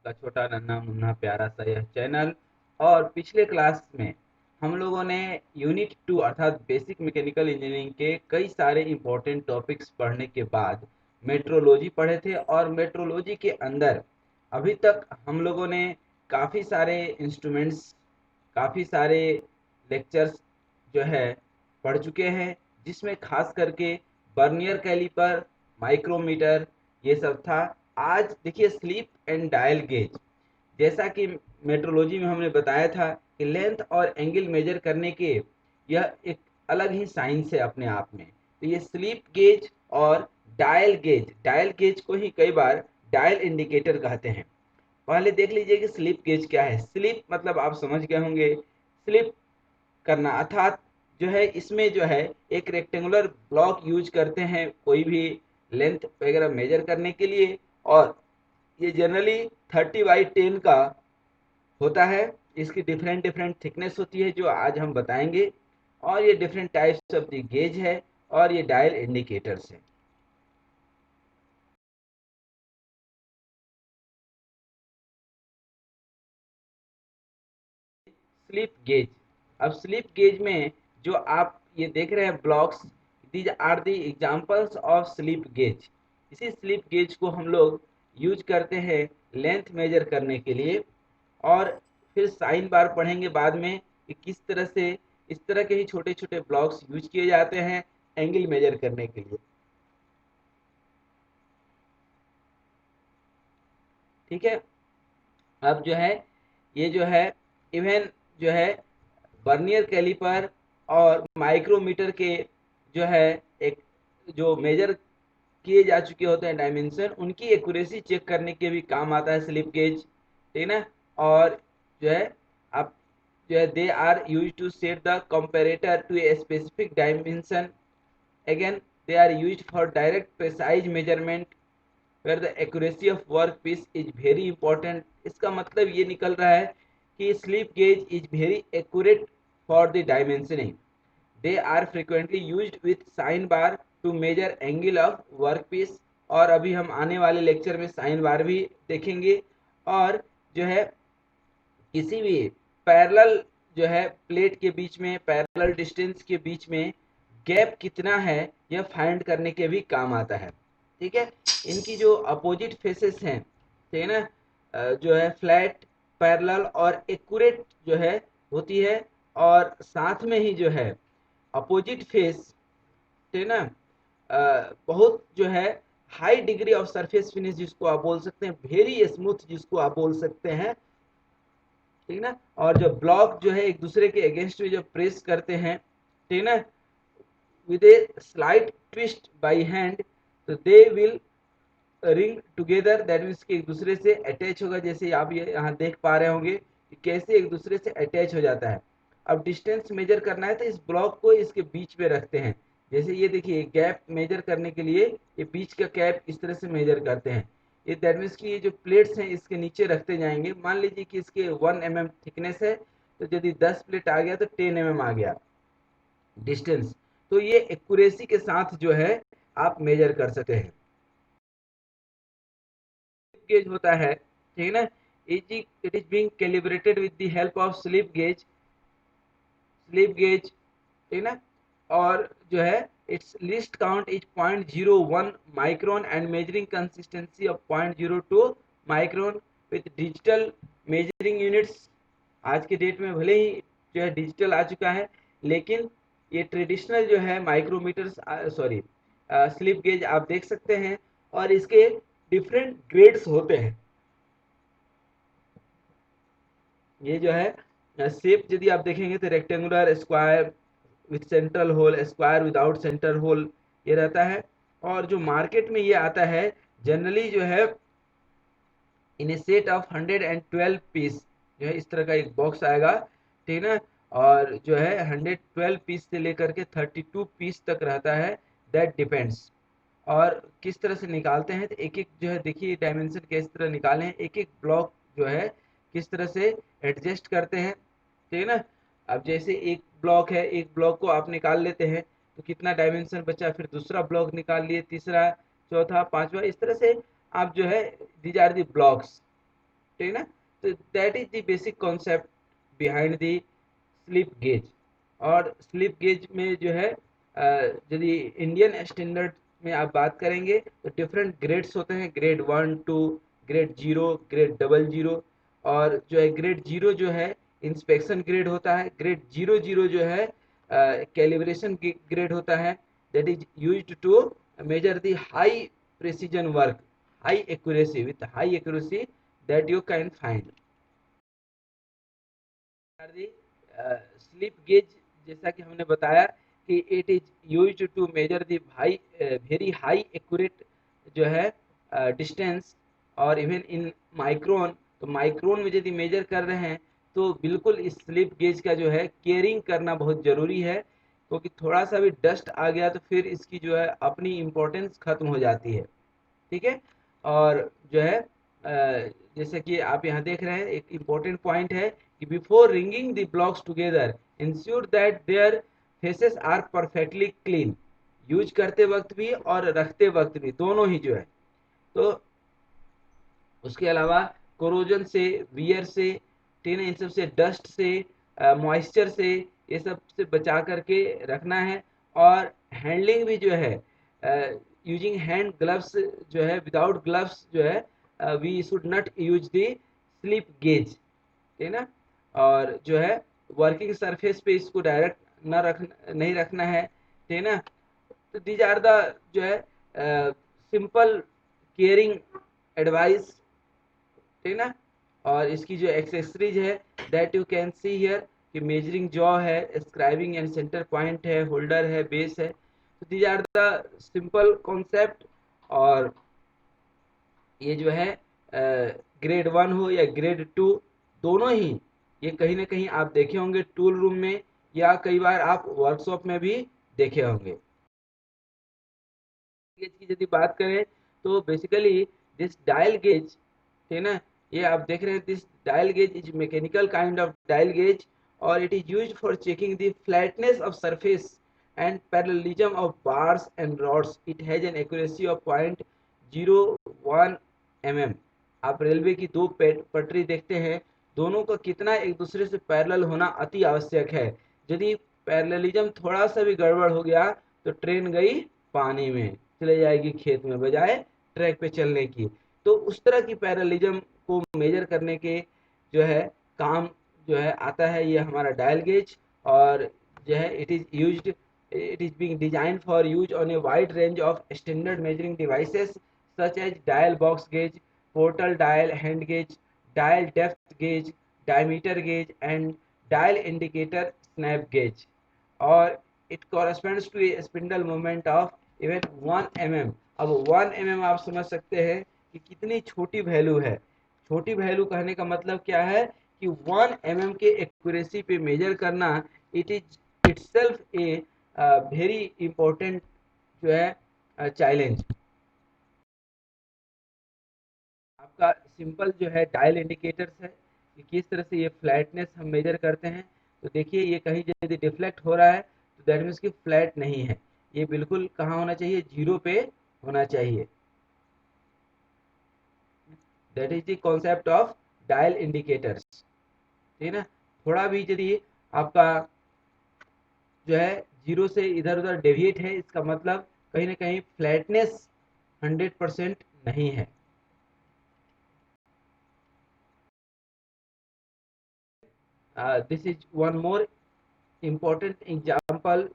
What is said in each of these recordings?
का छोटा नन्हा मुन्ना प्यारा सा यह चैनल। और पिछले क्लास में हम लोगों ने यूनिट 2 अर्थात बेसिक मैकेनिकल इंजीनियरिंग के कई सारे इंपॉर्टेंट टॉपिक्स पढ़ने के बाद मेट्रोलॉजी पढ़े थे। और मेट्रोलॉजी के अंदर अभी तक हम लोगों ने काफ़ी सारे इंस्ट्रूमेंट्स, काफ़ी सारे लेक्चर्स जो है पढ़ चुके हैं, जिसमें खास करके बर्नियर कैलिपर, माइक्रोमीटर, ये सब था। आज देखिए स्लिप एंड डायल गेज, जैसा कि मेट्रोलॉजी में हमने बताया था कि लेंथ और एंगल मेजर करने के यह एक अलग ही साइंस है अपने आप में। तो ये स्लिप गेज और डायल गेज को ही कई बार डायल इंडिकेटर कहते हैं। पहले देख लीजिए कि स्लिप गेज क्या है। स्लिप मतलब आप समझ गए होंगे, स्लिप करना अर्थात जो है इसमें जो है एक रेक्टेंगुलर ब्लॉक यूज करते हैं कोई भी लेंथ वगैरह मेजर करने के लिए। और ये जनरली 30/10 का होता है। इसकी डिफरेंट डिफरेंट थिकनेस होती है जो आज हम बताएंगे। और ये different types of the gauge है और ये डायल इंडिकेटर्स है। स्लिप गेज, अब स्लिप गेज में जो आप ये देख रहे हैं blocks, these are the examples of slip gauge. इसी स्लिप गेज को हम लोग यूज करते हैं लेंथ मेजर करने के लिए। और फिर साइन बार पढ़ेंगे बाद में कि किस तरह से इस तरह के ही छोटे छोटे ब्लॉक्स यूज किए जाते हैं एंगल मेजर करने के लिए। ठीक है। अब जो है ये जो है इवन जो है वर्नियर कैलिपर और माइक्रोमीटर के जो है एक जो मेजर किए जा चुके होते हैं डायमेंशन, उनकी एक्यूरेसी चेक करने के भी काम आता है स्लिप गेज। ठीक है ना। और जो है आप जो है they are use to set the comparator to a specific dimension. Again they are use for direct precise measurement where the accuracy of workpiece is very important। इसका मतलब ये निकल रहा है कि slip gauge is very accurate for the dimensioning. They are frequently used with sine bar to measure angle of workpiece. और अभी हम आने वाले लेक्चर में साइन बार भी देखेंगे। और जो है किसी भी पैरेलल जो है प्लेट के बीच में, पैरेलल डिस्टेंस के बीच में गैप कितना है यह फाइंड करने के भी काम आता है। ठीक है। इनकी जो अपोजिट फेसेस हैं, ठीक है ना, जो है फ्लैट, पैरेलल और एक्यूरेट जो है होती है। और साथ में ही जो है अपोजिट फेस, ठीक है ना, बहुत जो है high degree of surface finish जिसको आप बोल सकते हैं, वेरी स्मूथ जिसको आप बोल सकते हैं। ठीक ना। और जो ब्लॉक जो है एक दूसरे के अगेंस्ट में जो प्रेस करते हैं, ठीक ना, with a slight twist by hand, तो they will ring together. That means कि एक दूसरे से अटैच होगा। जैसे आप ये यहाँ देख पा रहे होंगे कि कैसे एक दूसरे से अटैच हो जाता है। अब डिस्टेंस मेजर करना है तो इस ब्लॉक को इसके बीच में रखते हैं। जैसे ये देखिए गैप मेजर करने के लिए ये बीच का गैप इस तरह से मेजर करते हैं। ये दैट मीन्स कि ये जो प्लेट्स हैं इसके नीचे रखते जाएंगे। मान लीजिए कि इसके 1 mm थिकनेस है, तो यदि 10 प्लेट आ गया तो 10 mm आ गया डिस्टेंस। तो ये एक्यूरेसी के साथ जो है आप मेजर कर सकते हैं। गेज होता है, ठीक है ना, it is being calibrated with the help of slip gauge, ठीक है ना। और जो है it's list count is 0.01 micron and measuring consistency of 0.02 micron with digital measuring units. आज के डेट में भले ही जो है डिजिटल आ चुका है, लेकिन ये ट्रेडिशनल जो है माइक्रोमीटर, सॉरी स्लिप गेज आप देख सकते हैं। और इसके डिफरेंट ग्रेड्स होते हैं। ये जो है शेप यदि आप देखेंगे तो rectangular, square with central hole, square without centre hole, ये रहता है। और जो मार्केट में ये आता है जनरली जो है इन ए सेट ऑफ 112 पीस, जो है इस तरह का एक बॉक्स आएगा, ठीक है ना। और जो है 112 पीस से लेकर के 32 पीस तक रहता है। That depends. और किस तरह से निकालते हैं तो एक एक जो है देखिए डायमेंशन किस तरह निकाले हैं, एक एक ब्लॉक जो है किस तरह से एडजस्ट करते हैं, ठीक है ना। अब जैसे एक ब्लॉक है, एक ब्लॉक को आप निकाल लेते हैं तो कितना डायमेंशन बचा, फिर दूसरा ब्लॉक निकाल लिए, तीसरा, चौथा, पांचवा, इस तरह से आप जो है दीज आर दी ब्लॉक्स, ठीक है ना। तो that is the basic concept behind the slip gauge. और स्लिप गेज में जो है यदि इंडियन स्टैंडर्ड में आप बात करेंगे तो डिफरेंट ग्रेड्स होते हैं, ग्रेड 1 2, ग्रेड 0, ग्रेड 00। और जो है ग्रेड 0 जो है इंस्पेक्शन ग्रेड होता है, ग्रेड 00 जो है कैलिब्रेशन ग्रेड होता है, that is used to measure the high precision work, high accuracy, with high accuracy that you can find. Slip gauge जैसा कि हमने बताया कि it is used to measure the high very high accurate जो है distance, और even in micron. तो micron में यदि मेजर कर रहे हैं तो बिल्कुल इस स्लिप गेज का जो है केयरिंग करना बहुत ज़रूरी है, क्योंकि थोड़ा सा भी डस्ट आ गया तो फिर इसकी जो है अपनी इम्पोर्टेंस खत्म हो जाती है। ठीक है। और जो है जैसे कि आप यहाँ देख रहे हैं एक इम्पोर्टेंट पॉइंट है कि before ringing the blocks together ensure that their faces are perfectly clean. Use करते वक्त भी और रखते वक्त भी दोनों ही जो है। तो उसके अलावा कोरोजन से, वियर से, ठीक है, इन सब से, डस्ट से, मॉइस्चर से, ये सब से बचा करके रखना है। और हैंडलिंग भी जो है यूजिंग हैंड ग्लव्स जो है, विदाउट ग्लव्स जो है we should not use the slip gauge, ठीक है ना। और जो है वर्किंग सरफेस पे इसको डायरेक्ट नहीं रखना है, ठीक है ना। तो दीज आर द जो है सिंपल केयरिंग एडवाइस, ठीक ना। और इसकी जो एक्सेसरीज है that you can see here कि मेजरिंग जॉ है, स्क्राइबिंग एंड सेंटर पॉइंट है, होल्डर है, बेस है। तो these are the simple concept. और ये जो है ग्रेड 1 हो या ग्रेड 2, दोनों ही ये कहीं ना कहीं आप देखे होंगे टूल रूम में, या कई बार आप वर्कशॉप में भी देखे होंगे। गेज की यदि बात करें तो बेसिकली दिस डायल गेज, ठीक है ना, ये आप देख रहे हैं, this dial gauge is mechanical kind of dial gauge, और it is used for checking the flatness of surface and parallelism of bars and rods. It has an accuracy of 0.01 mm। आप रेलवे की दो पटरी देखते हैं, दोनों का कितना एक दूसरे से पैरेलल होना अति आवश्यक है। यदि पैरेललिज्म थोड़ा सा भी गड़बड़ हो गया तो ट्रेन गई पानी में, चले जाएगी खेत में, बजाय ट्रैक पे चलने की। तो उस तरह की पैरेललिज्म को मेजर करने के जो है काम जो है आता है ये हमारा डायल गेज। और जो है it is being design for use on a wide range of standard measuring devices such as dial box gauge, portal dial, hand gauge, dial depth gauge, diameter gauge and dial indicator snap gauge. और it corresponds to a spindle movement of even 1 mm। अब 1 mm आप समझ सकते हैं कि कितनी छोटी value है। छोटी वैल्यू कहने का मतलब क्या है कि 1 mm के एक्यूरेसी पे मेजर करना, it is itself a very important जो है चैलेंज। आपका सिंपल जो है डायल इंडिकेटर्स है कि किस तरह से ये फ्लैटनेस हम मेजर करते हैं। तो देखिए ये कहीं यदि डिफ्लेक्ट हो रहा है तो दैट मीन्स कि फ्लैट नहीं है, ये बिल्कुल कहाँ होना चाहिए, जीरो पे होना चाहिए। That is the concept of dial indicators, ठीक है ना। थोड़ा भी यदि आपका जो है जीरो से इधर उधर डेविएट है, इसका मतलब कहीं ना कहीं फ्लैटनेस 100% नहीं है। This is one more important example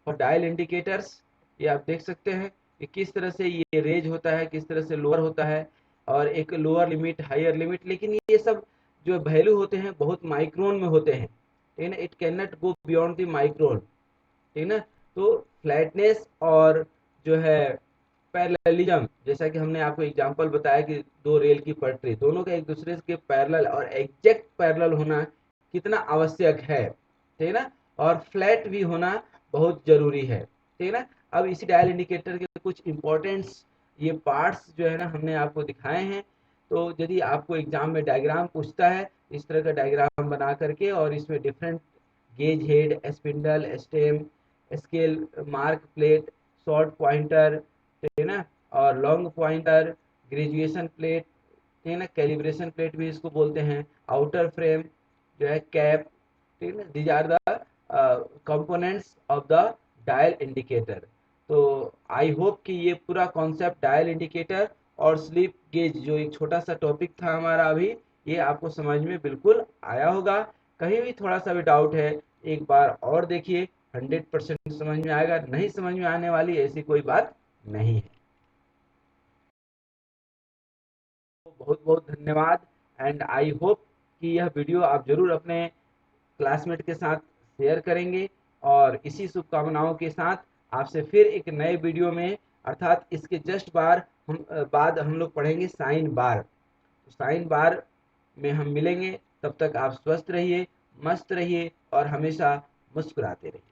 for dial indicators. ये आप देख सकते हैं कि किस तरह से ये रेज होता है, किस तरह से लोअर होता है, और एक लोअर लिमिट, हायर लिमिट। लेकिन ये सब जो वैल्यू होते हैं बहुत माइक्रोन में होते हैं, ठीक है ना। It can not go beyond the micron, ठीक है ना। तो फ्लैटनेस और जो है पैरेललिज्म, जैसा कि हमने आपको एग्जांपल बताया कि दो रेल की पटरी, दोनों का एक दूसरे के पैरेलल और एग्जैक्ट पैरेलल होना कितना आवश्यक है, ठीक है ना। और फ्लैट भी होना बहुत जरूरी है, ठीक है ना। अब इसी डायल इंडिकेटर के कुछ इंपॉर्टेंट्स ये पार्ट्स जो है ना हमने आपको दिखाए हैं। तो यदि आपको एग्जाम में डायग्राम पूछता है, इस तरह का डायग्राम बना करके, और इसमें different gauge head, spindle, stem, scale, mark plate, short pointer, ठीक है ना, और लॉन्ग पॉइंटर, ग्रेजुएशन प्लेट, ठीक है ना, कैलिब्रेशन प्लेट भी इसको बोलते हैं, आउटर फ्रेम जो है, कैप, ठीक है ना, these are the components of the dial indicator. तो आई होप कि ये पूरा कॉन्सेप्ट डायल इंडिकेटर और स्लिप गेज जो एक छोटा सा टॉपिक था हमारा अभी, ये आपको समझ में बिल्कुल आया होगा। कहीं भी थोड़ा सा भी डाउट है, एक बार और देखिए, 100% समझ में आएगा, नहीं समझ में आने वाली ऐसी कोई बात नहीं है। बहुत बहुत धन्यवाद, एंड आई होप कि यह वीडियो आप जरूर अपने क्लासमेट के साथ शेयर करेंगे, और इसी शुभकामनाओं के साथ आपसे फिर एक नए वीडियो में, अर्थात इसके जस्ट बाद हम लोग पढ़ेंगे साइन बार। तो साइन बार में हम मिलेंगे, तब तक आप स्वस्थ रहिए, मस्त रहिए और हमेशा मुस्कुराते रहिए।